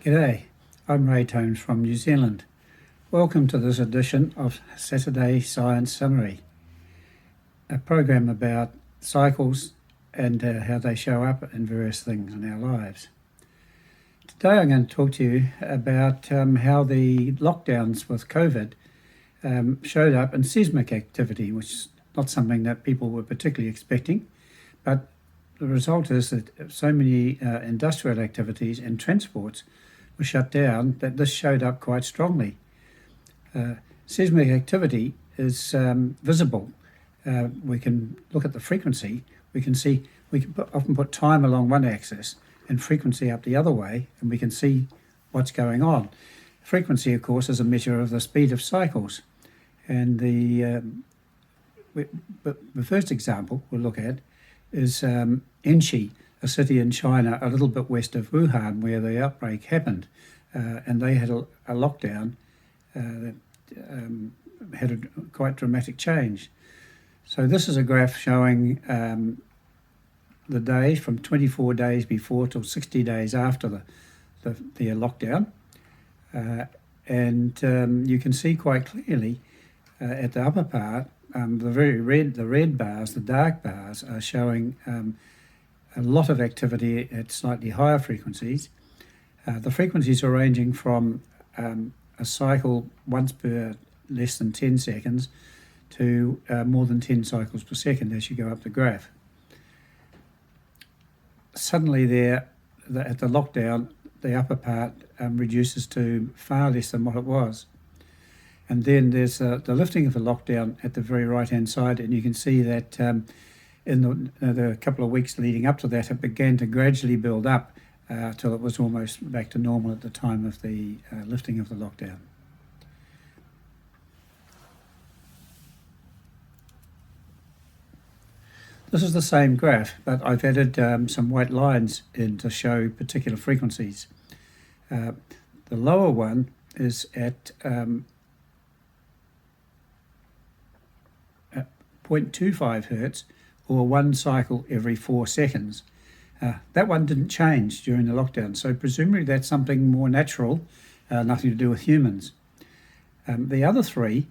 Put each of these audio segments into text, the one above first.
G'day, I'm Ray Tomes from New Zealand. Welcome to this edition of Saturday Science Summary, a program about cycles and how they show up in various things in our lives. Today I'm going to talk to you about how the lockdowns with COVID showed up in seismic activity, which is not something that people were particularly expecting, but the result is that so many industrial activities and transports were shut down that this showed up quite strongly. Seismic activity is visible. We can look at the frequency. We can often put time along one axis and frequency up the other way, and we can see what's going on. Frequency, of course, is a measure of the speed of cycles. And the first example we'll look at is Enshi, a city in China a little bit west of Wuhan, where the outbreak happened. And they had a lockdown that had a quite dramatic change. So this is a graph showing the days from 24 days before till 60 days after the lockdown. And you can see quite clearly at the upper part, the red bars, the dark bars, are showing a lot of activity at slightly higher frequencies. The frequencies are ranging from a cycle once per less than 10 seconds to more than 10 cycles per second as you go up the graph. Suddenly at the lockdown, the upper part reduces to far less than what it was. And then there's the lifting of the lockdown at the very right-hand side, and you can see that in the couple of weeks leading up to that, it began to gradually build up till it was almost back to normal at the time of the lifting of the lockdown. This is the same graph, but I've added some white lines in to show particular frequencies. The lower one is at 0.25 hertz, or one cycle every 4 seconds. That one didn't change during the lockdown, so presumably that's something more natural, nothing to do with humans. The other three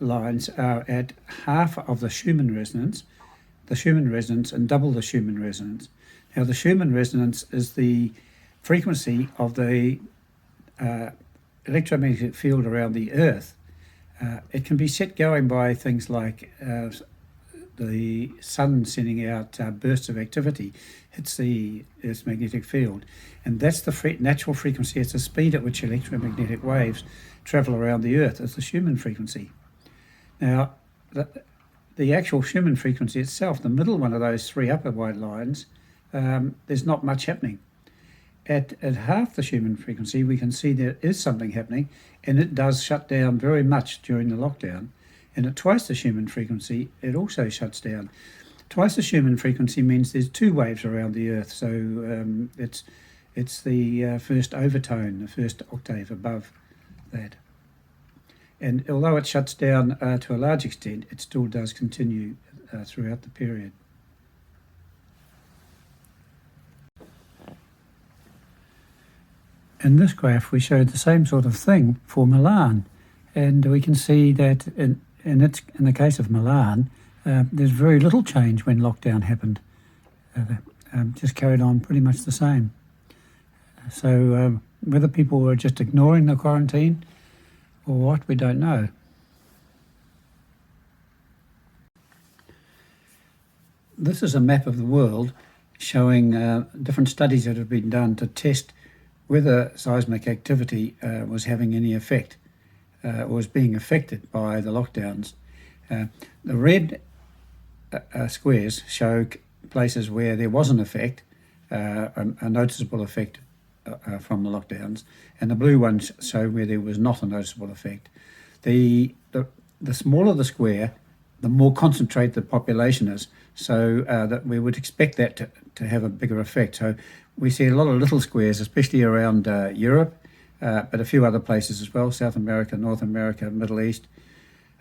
lines are at half of the Schumann resonance, and double the Schumann resonance. Now the Schumann resonance is the frequency of the electromagnetic field around the Earth. It can be set going by things like the sun sending out bursts of activity, hits the Earth's magnetic field. And that's the natural frequency. It's the speed at which electromagnetic waves travel around the Earth. It's the Schumann frequency. Now, the actual Schumann frequency itself, the middle one of those three upper white lines, there's not much happening. At half the Schumann frequency, we can see there is something happening, and it does shut down very much during the lockdown. And at twice the Schumann frequency, it also shuts down. Twice the Schumann frequency means there's two waves around the Earth, so it's the first overtone, the first octave above that. And although it shuts down to a large extent, it still does continue throughout the period. In this graph, we showed the same sort of thing for Milan, and we can see that in the case of Milan, there's very little change when lockdown happened. Just carried on pretty much the same. So whether people were just ignoring the quarantine or what, we don't know. This is a map of the world showing different studies that have been done to test whether seismic activity was having any effect or was being affected by the lockdowns. The red squares show places where there was an effect, a noticeable effect from the lockdowns, and the blue ones show where there was not a noticeable effect. The smaller the square, the more concentrated the population is, so that we would expect that to have a bigger effect. So we see a lot of little squares, especially around Europe, but a few other places as well, South America, North America, Middle East.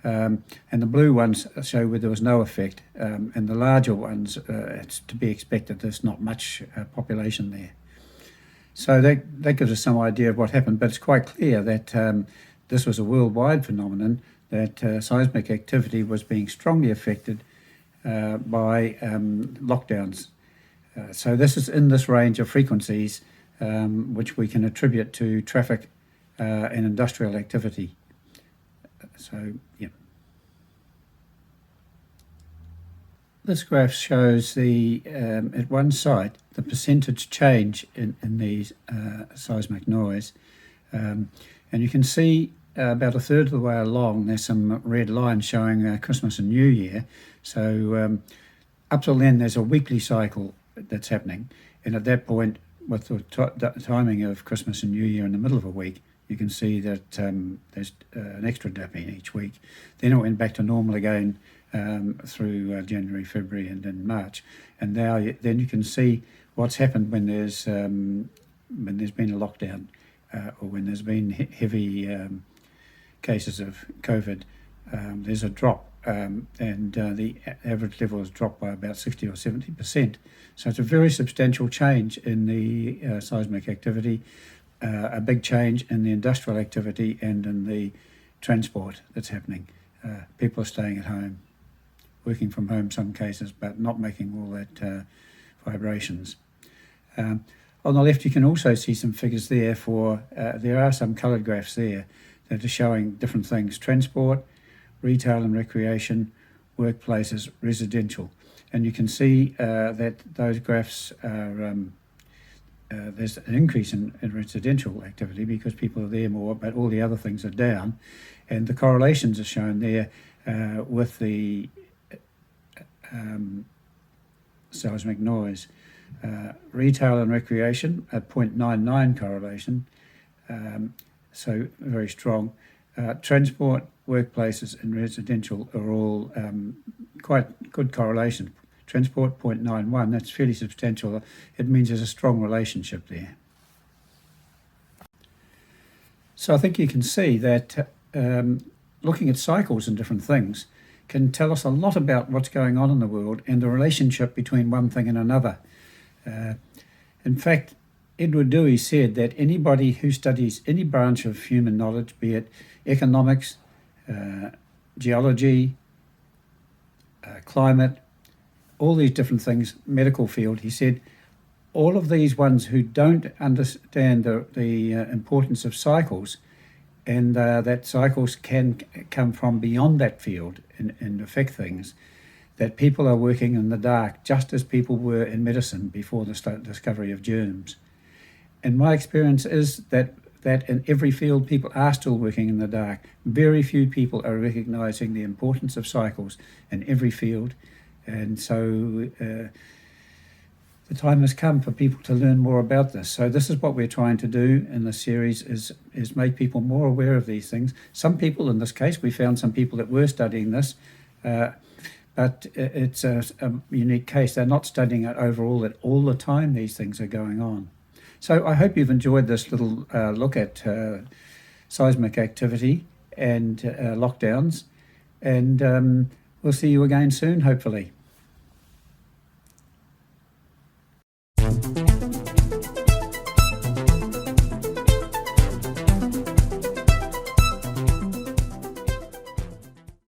And the blue ones show where there was no effect, and the larger ones, it's to be expected there's not much population there. So that gives us some idea of what happened, but it's quite clear that this was a worldwide phenomenon, that seismic activity was being strongly affected by lockdowns. So this is in this range of frequencies which we can attribute to traffic and industrial activity. So, yeah. This graph shows the at one site the percentage change in these seismic noise, and you can see about a third of the way along there's some red lines showing Christmas and New Year. So up till then there's a weekly cycle that's happening, and at that point, with the timing of Christmas and New Year in the middle of a week, you can see that there's an extra dip in each week. Then it went back to normal again through January, February, and then March. And now then you can see what's happened when there's been a lockdown or when there's been heavy cases of COVID. There's a drop, and the average level has dropped by about 60 or 70%. So it's a very substantial change in the seismic activity, a big change in the industrial activity and in the transport that's happening. People are staying at home, working from home in some cases, but not making all that vibrations. On the left, you can also see some figures there for, there are some coloured graphs there that are showing different things: transport, retail and recreation, workplaces, residential. And you can see that those graphs are, there's an increase in residential activity because people are there more, but all the other things are down. And the correlations are shown there with the seismic noise. Retail and recreation at 0.99 correlation, so very strong. Transport, workplaces and residential are all quite good correlation. Transport 0.91, that's fairly substantial. It means there's a strong relationship there. So I think you can see that looking at cycles and different things can tell us a lot about what's going on in the world and the relationship between one thing and another. In fact, Edward Dewey said that anybody who studies any branch of human knowledge, be it economics, geology, climate, all these different things, medical field, he said, all of these ones who don't understand the importance of cycles, and that cycles can come from beyond that field and affect things, that people are working in the dark, just as people were in medicine before the discovery of germs. And my experience is that in every field, people are still working in the dark. Very few people are recognising the importance of cycles in every field. And so the time has come for people to learn more about this. So this is what we're trying to do in this series, is make people more aware of these things. Some people, in this case, we found some people that were studying this, but it's a unique case. They're not studying it overall, that all the time these things are going on. So I hope you've enjoyed this little look at seismic activity and lockdowns, and we'll see you again soon, hopefully.